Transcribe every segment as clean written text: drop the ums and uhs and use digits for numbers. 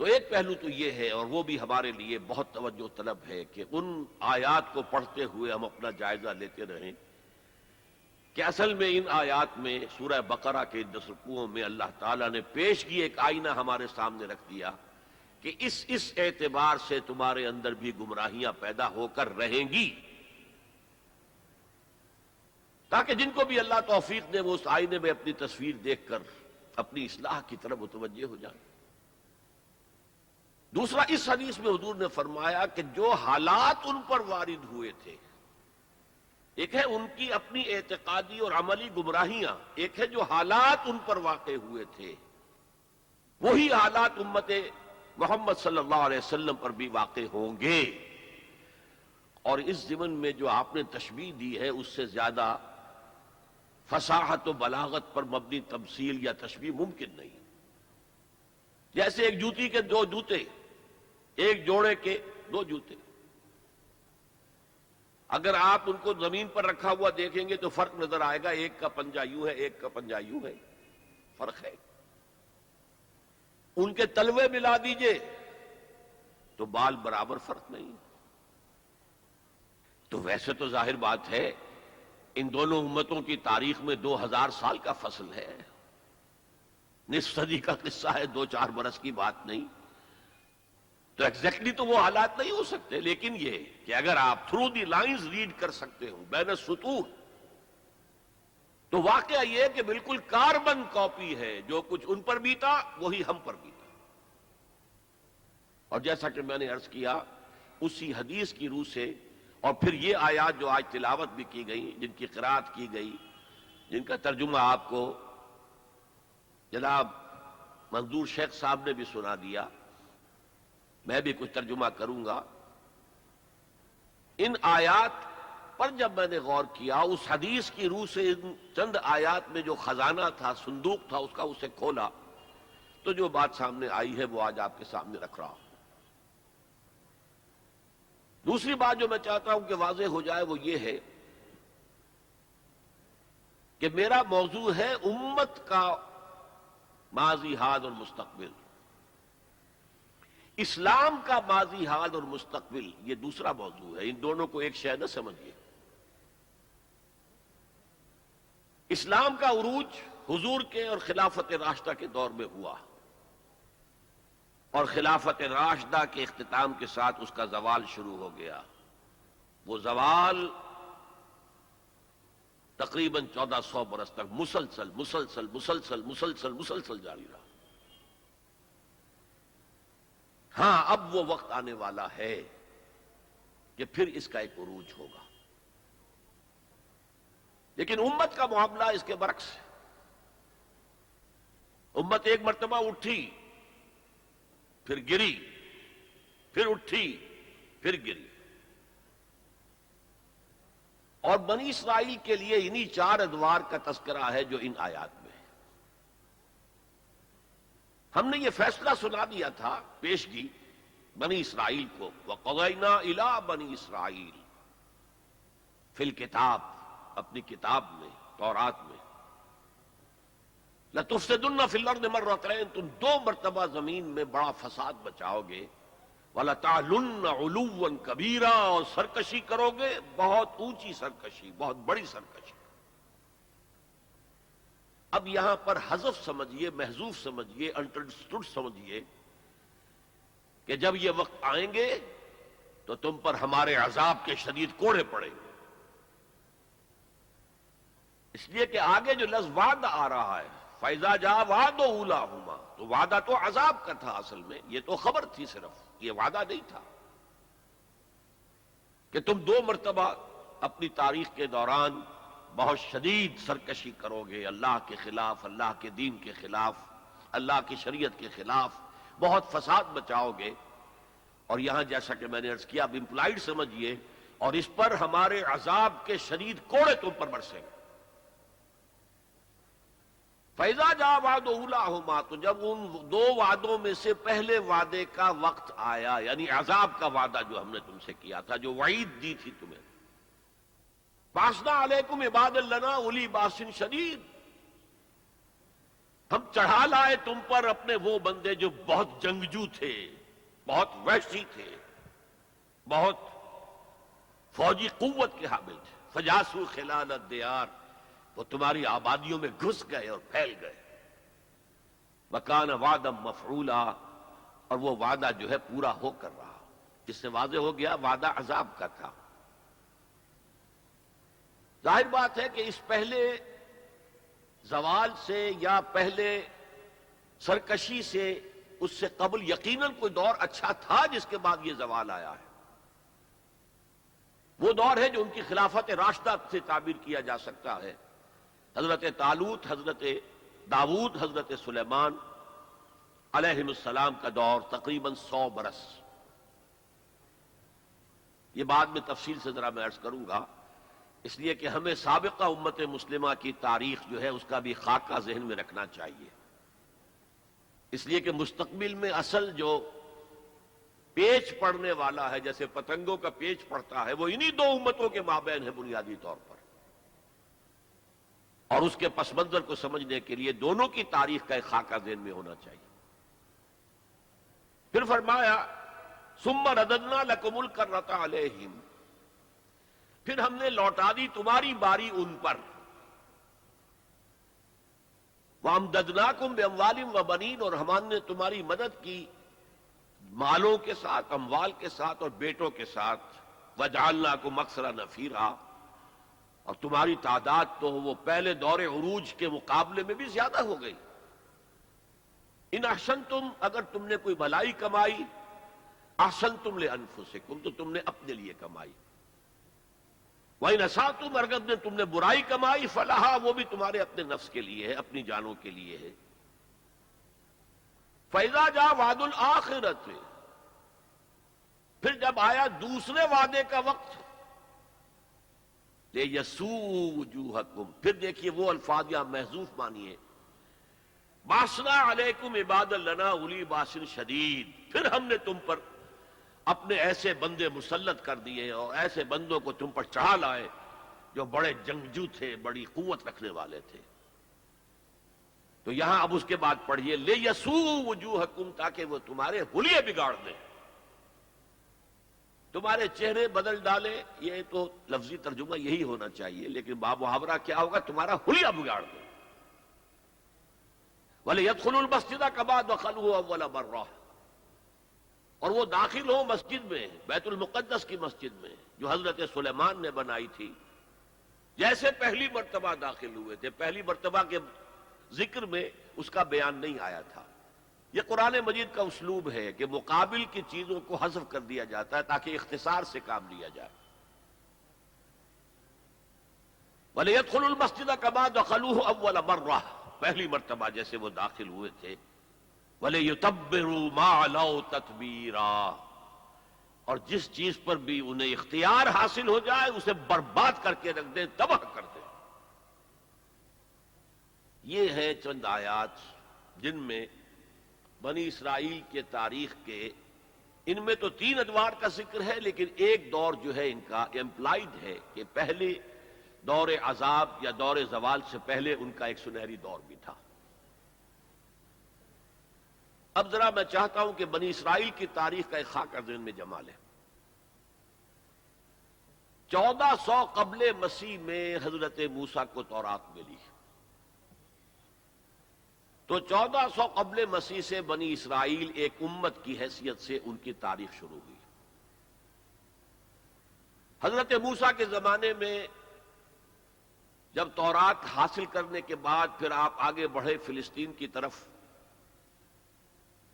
تو ایک پہلو تو یہ ہے، اور وہ بھی ہمارے لیے بہت توجہ طلب ہے، کہ ان آیات کو پڑھتے ہوئے ہم اپنا جائزہ لیتے رہیں کہ اصل میں ان آیات میں سورہ بقرہ کے 10 رکوعوں میں اللہ تعالیٰ نے پیش کی ایک آئینہ ہمارے سامنے رکھ دیا کہ اس اعتبار سے تمہارے اندر بھی گمراہیاں پیدا ہو کر رہیں گی، تاکہ جن کو بھی اللہ توفیق دے وہ اس آئینے میں اپنی تصویر دیکھ کر اپنی اصلاح کی طرف متوجہ ہو جائیں۔ دوسرا، اس حدیث میں حضور نے فرمایا کہ جو حالات ان پر وارد ہوئے تھے، ایک ہے ان کی اپنی اعتقادی اور عملی گمراہیاں، ایک ہے جو حالات ان پر واقع ہوئے تھے، وہی حالات امت محمد صلی اللہ علیہ وسلم پر بھی واقع ہوں گے۔ اور اس ضمن میں جو آپ نے تشبیہ دی ہے، اس سے زیادہ فصاحت و بلاغت پر مبنی تمثیل یا تشبیہ ممکن نہیں۔ جیسے ایک جوتی کے دو جوتے، ایک جوڑے کے دو جوتے، اگر آپ ان کو زمین پر رکھا ہوا دیکھیں گے تو فرق نظر آئے گا، ایک کا پنجہ یوں ہے، ایک کا پنجہ یوں ہے، فرق ہے۔ ان کے تلوے ملا دیجئے تو بال برابر، فرق نہیں۔ تو ویسے تو ظاہر بات ہے ان دونوں امتوں کی تاریخ میں 2000 سال کا فصل ہے، نصف صدی کا قصہ ہے، 2-4 برس کی بات نہیں۔ تو ایگزیکٹلی تو وہ حالات نہیں ہو سکتے، لیکن یہ کہ اگر آپ تھرو دی لائنز ریڈ کر سکتے ہوں، بین السطور، تو واقعہ یہ کہ بالکل کاربن کاپی ہے، جو کچھ ان پر بیتا وہی ہم پر بیتا۔ اور جیسا کہ میں نے عرض کیا، اسی حدیث کی روح سے، اور پھر یہ آیات جو آج تلاوت بھی کی گئی، جن کی قرات کی گئی، جن کا ترجمہ آپ کو جناب منظور شیخ صاحب نے بھی سنا دیا، میں بھی کچھ ترجمہ کروں گا۔ ان آیات پر جب میں نے غور کیا، اس حدیث کی روح سے ان چند آیات میں جو خزانہ تھا، صندوق تھا، اس کا اسے کھولا، تو جو بات سامنے آئی ہے وہ آج آپ کے سامنے رکھ رہا ہوں۔ دوسری بات جو میں چاہتا ہوں کہ واضح ہو جائے وہ یہ ہے کہ میرا موضوع ہے امت کا ماضی، حال اور مستقبل۔ اسلام کا ماضی، حال اور مستقبل یہ دوسرا موضوع ہے، ان دونوں کو ایک شے نہ سمجھیے۔ اسلام کا عروج حضور کے اور خلافت راشدہ کے دور میں ہوا، اور خلافت راشدہ کے اختتام کے ساتھ اس کا زوال شروع ہو گیا۔ وہ زوال تقریباً 1400 برس تک مسلسل مسلسل مسلسل مسلسل مسلسل جاری رہا۔ ہاں، اب وہ وقت آنے والا ہے کہ پھر اس کا ایک عروج ہوگا، لیکن امت کا معاملہ اس کے برعکس ہے۔ امت ایک مرتبہ اٹھی، پھر گری، پھر اٹھی، پھر گری۔ اور بنی اسرائیل کے لیے انہی 4 ادوار کا تذکرہ ہے جو ان آیات میں ہے۔ ہم نے یہ فیصلہ سنا دیا تھا، پیشگی بنی اسرائیل کو، وَقَضَيْنَا إِلَىٰ بَنِي إِسْرَائِيلَ فِي الْكِتَابِ، اپنی کتاب میں، تورات میں، لَتُفْسِدُنَّ فِي الْأَرْضِ مَرَّتَيْنِ، تم 2 مرتبہ زمین میں بڑا فساد بچاؤ گے، وَلَتَعْلُنَّ عُلُوًّا كَبِيرًا، اور سرکشی کرو گے، بہت اونچی سرکشی، بہت بڑی سرکشی۔ اب یہاں پر حذف سمجھیے، محذوف سمجھیے، انڈرسٹوڈ سمجھیے کہ جب یہ وقت آئیں گے تو تم پر ہمارے عذاب کے شدید کوڑے پڑیں گے۔ اس لیے کہ آگے جو لفظ وعد آ رہا ہے، فَإِذَا جَاءَ وَعْدُ أُولَاهُمَا، تو وعدہ تو عذاب کا تھا اصل میں، یہ تو خبر تھی صرف، یہ وعدہ نہیں تھا کہ تم 2 مرتبہ اپنی تاریخ کے دوران بہت شدید سرکشی کرو گے، اللہ کے خلاف، اللہ کے دین کے خلاف، اللہ کی شریعت کے خلاف بہت فساد بچاؤ گے۔ اور یہاں جیسا کہ میں نے عرض کیا، اب امپلائڈ سمجھیے، اور اس پر ہمارے عذاب کے شدید کوڑے تم پر برسیں گے۔ فَإِذَا جَاءَ وَعْدُ أُولَاهُمَا، تو جب ان 2 وعدوں میں سے پہلے وعدے کا وقت آیا، یعنی عذاب کا وعدہ جو ہم نے تم سے کیا تھا، جو وعید دی تھی تمہیں، بَعَثْنَا عَلَيْكُمْ عِبَادًا لَنَا أُولِي بَأْسٍ شَدِيدٍ، ہم چڑھا لائے تم پر اپنے وہ بندے جو بہت جنگجو تھے، بہت وحشی تھے، بہت فوجی قوت کے حامل تھے، فجاسو خلال الدیار، وہ تمہاری آبادیوں میں گھس گئے اور پھیل گئے، وکان وعدا مفعولا، اور وہ وعدہ جو ہے پورا ہو کر رہا، جس سے واضح ہو گیا وعدہ عذاب کا تھا۔ ظاہر بات ہے کہ اس پہلے زوال سے یا پہلے سرکشی سے، اس سے قبل یقیناً کوئی دور اچھا تھا جس کے بعد یہ زوال آیا ہے۔ وہ دور ہے جو ان کی خلافت راشدہ سے تعبیر کیا جا سکتا ہے، حضرت طالوت، حضرت داؤد، حضرت سلیمان علیہ السلام کا دور، تقریباً 100 برس۔ یہ بعد میں تفصیل سے ذرا میں عرض کروں گا، اس لیے کہ ہمیں سابقہ امت مسلمہ کی تاریخ جو ہے اس کا بھی خاکہ ذہن میں رکھنا چاہیے، اس لیے کہ مستقبل میں اصل جو پیچ پڑنے والا ہے، جیسے پتنگوں کا پیچ پڑتا ہے، وہ انہی دو امتوں کے مابین ہے بنیادی طور پر، اور اس کے پس منظر کو سمجھنے کے لیے دونوں کی تاریخ کا ایک خاکہ ذہن میں ہونا چاہیے۔ پھر فرمایا ثم رددنا لکم الکرۃ علیہم، پھر ہم نے لوٹا دی تمہاری باری ان پر، وَأَمْدَدْنَاكُمْ بِأَمْوَالٍ وَبَنِينَ، اور ہم نے تمہاری مدد کی مالوں کے ساتھ، اموال کے ساتھ اور بیٹوں کے ساتھ، وَجَعَلْنَاكُمْ أَكْثَرَ نَفِيرًا، اور تمہاری تعداد تو وہ پہلے دور عروج کے مقابلے میں بھی زیادہ ہو گئی۔ ان احسنتم، اگر تم نے کوئی بھلائی کمائی، احسنتم لانفسکم، تو تم نے اپنے لیے کمائی، وَإِنْ أَسَأْتُمْ، اگر تم نے برائی کمائی، فَلَهَا، وہ بھی تمہارے اپنے نفس کے لیے ہے، اپنی جانوں کے لیے ہے۔ فَإِذَا جَاءَ وَعْدُ الْآخِرَةِ، پھر جب آیا دوسرے وعدے کا وقت، لِيَسُوءُ وُجُوهَكُمْ، پھر دیکھیے وہ الفاظ یہاں محذوف مانیے، بَعَثْنَا عَلَيْكُمْ عِبَادًا لَنَا أُولِي بَأْسٍ شَدِيدٍ، پھر ہم نے تم پر اپنے ایسے بندے مسلط کر دیے اور ایسے بندوں کو تم پر چڑھا لائے جو بڑے جنگجو تھے، بڑی قوت رکھنے والے تھے۔ تو یہاں اب اس کے بعد پڑھیے لِيَسُوءُ وُجُوهَكُمْ، تاکہ وہ تمہارے حلیے بگاڑ دیں، تمہارے چہرے بدل ڈالے۔ یہ تو لفظی ترجمہ یہی ہونا چاہیے، لیکن باب محاورہ کیا ہوگا؟ تمہارا حلیہ بگاڑ دیں۔ وَلِيَدْخُلُوا الْمَسْجِدَ كَمَا دَخَلُوهُ أَوَّلَ مَرَّةٍ، اور وہ داخل ہوں مسجد میں، بیت المقدس کی مسجد میں جو حضرت سلیمان نے بنائی تھی، جیسے پہلی مرتبہ داخل ہوئے تھے۔ پہلی مرتبہ کے ذکر میں اس کا بیان نہیں آیا تھا۔ یہ قرآن مجید کا اسلوب ہے کہ مقابل کی چیزوں کو حذف کر دیا جاتا ہے تاکہ اختصار سے کام لیا جائے۔ وَلِيَدْخُلُوا الْمَسْجِدَ كَمَا دَخَلُوهُ أَوَّلَ مَرَّةٍ، پہلی مرتبہ جیسے وہ داخل ہوئے تھے۔ وَلِيُتَبِّرُوا مَا عَلَوْا تَتْبِيرًا، اور جس چیز پر بھی انہیں اختیار حاصل ہو جائے اسے برباد کر کے رکھ دیں، تباہ کر دیں۔ یہ ہے چند آیات جن میں بنی اسرائیل کے تاریخ کے، ان میں تو 3 ادوار کا ذکر ہے، لیکن ایک دور جو ہے ان کا امپلائڈ ہے کہ پہلے دور عذاب یا دور زوال سے پہلے ان کا ایک سنہری دور بھی تھا۔ اب ذرا میں چاہتا ہوں کہ بنی اسرائیل کی تاریخ کا ایک خاکہ ذہن میں جما لیں۔ 1400 قبل مسیح میں حضرت موسیٰ کو تورات ملی، تو 1400 قبل مسیح سے بنی اسرائیل ایک امت کی حیثیت سے ان کی تاریخ شروع ہوئی۔ حضرت موسیٰ کے زمانے میں جب تورات حاصل کرنے کے بعد پھر آپ آگے بڑھے فلسطین کی طرف،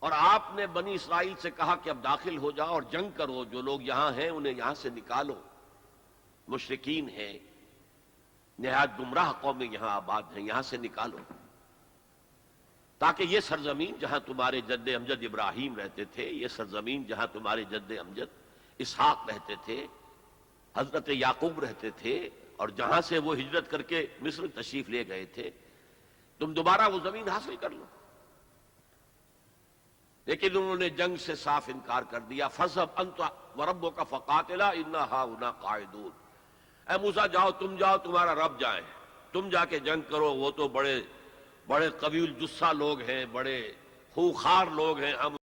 اور آپ نے بنی اسرائیل سے کہا کہ اب داخل ہو جاؤ اور جنگ کرو، جو لوگ یہاں ہیں انہیں یہاں سے نکالو، مشرکین ہیں، نہایت گمراہ قومیں یہاں آباد ہیں، یہاں سے نکالو، تاکہ یہ سرزمین جہاں تمہارے جد امجد ابراہیم رہتے تھے، یہ سرزمین جہاں تمہارے جد امجد اسحاق رہتے تھے، حضرت یعقوب رہتے تھے، اور جہاں سے وہ ہجرت کر کے مصر تشریف لے گئے تھے، تم دوبارہ وہ زمین حاصل کر لو۔ لیکن انہوں نے جنگ سے صاف انکار کر دیا۔ فَاذْهَبْ أَنْتَ وَرَبُّكَ فَقَاتِلَا إِنَّا هَاهُنَا قَاعِدُونَ، اے موسیٰ جاؤ، تم جاؤ، تمہارا رب جائے، تم جا کے جنگ کرو، وہ تو بڑے بڑے قوی الجثہ لوگ ہیں، بڑے خوخار لوگ ہیں، ہم